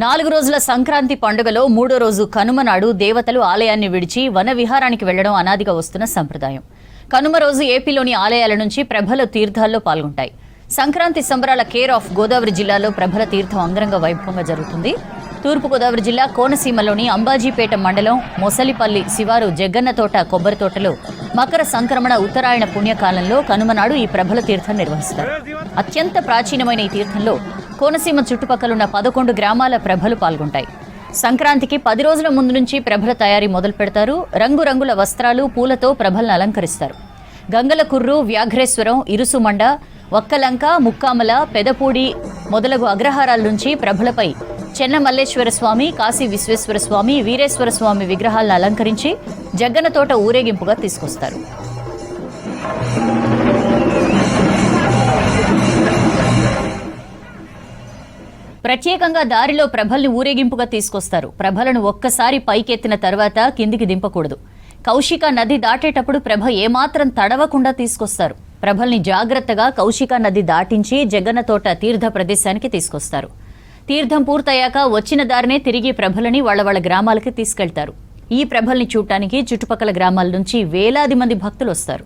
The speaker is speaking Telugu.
4 రోజుల సంక్రాంతి పండుగలో మూడో రోజు కనుమ నాడు దేవతలు ఆలయాన్ని విడిచి వన విహారానికి వెళ్లడం అనాదిగా వస్తున్న సంప్రదాయం. కనుమ రోజు ఏపీలోని ఆలయాల నుంచి ప్రభల తీర్థాల్లో పాల్గొంటాయి. సంక్రాంతి సంబరాల కేర్ ఆఫ్ గోదావరి జిల్లాలో ప్రభల తీర్థం అంగరంగ వైభవంగా జరుగుతుంది. తూర్పు గోదావరి జిల్లా కోనసీమలోని అంబాజీపేట మండలం మొసలిపల్లి శివారు జగ్గన్న తోట కొబ్బరి తోటలో మకర సంక్రమణ ఉత్తరాయణ పుణ్యకాలంలో కనుమనాడు ఈ ప్రభల తీర్థం నిర్వహిస్తారు. అత్యంత ప్రాచీనమైన ఈ తీర్థంలో కోనసీమ చుట్టుపక్కలున్న 11 గ్రామాల ప్రభలు పాల్గొంటాయి. సంక్రాంతికి 10 రోజుల ముందు నుంచి ప్రభల తయారీ మొదలు పెడతారు. రంగురంగుల వస్త్రాలు, పూలతో ప్రభలను అలంకరిస్తారు. గంగలకుర్రు, వ్యాఘ్రేశ్వరం, ఇరుసుమండ, వక్కలంక, ముక్కామల, పెదపూడి మొదలగు అగ్రహారాల నుంచి ప్రభలపై చెన్నమల్లేశ్వర స్వామి, కాశీ విశ్వేశ్వర స్వామి, వీరేశ్వర స్వామి విగ్రహాలను అలంకరించి జగ్గన్న తోట ఊరేగింపుగా తీసుకొస్తారు. ప్రత్యేకంగా దారిలో ప్రభల్ని ఊరేగింపుగా తీసుకొస్తారు. ప్రభలను ఒక్కసారి పైకెత్తిన తర్వాత కిందికి దింపకూడదు. కౌశిక నది దాటేటప్పుడు ప్రభ ఏమాత్రం తడవకుండా తీసుకొస్తారు. ప్రభల్ని జాగ్రత్తగా కౌశిక నది దాటించి జగ్గన్న తోట తీర్థ ప్రదేశానికి తీసుకొస్తారు. తీర్థం పూర్తయ్యాక వచ్చిన దారినే తిరిగి ప్రభలని వాళ్ళ గ్రామాలకి తీసుకెళ్తారు. ఈ ప్రభల్ని చూడటానికి చుట్టుపక్కల గ్రామాల నుంచి వేలాది మంది భక్తులు వస్తారు.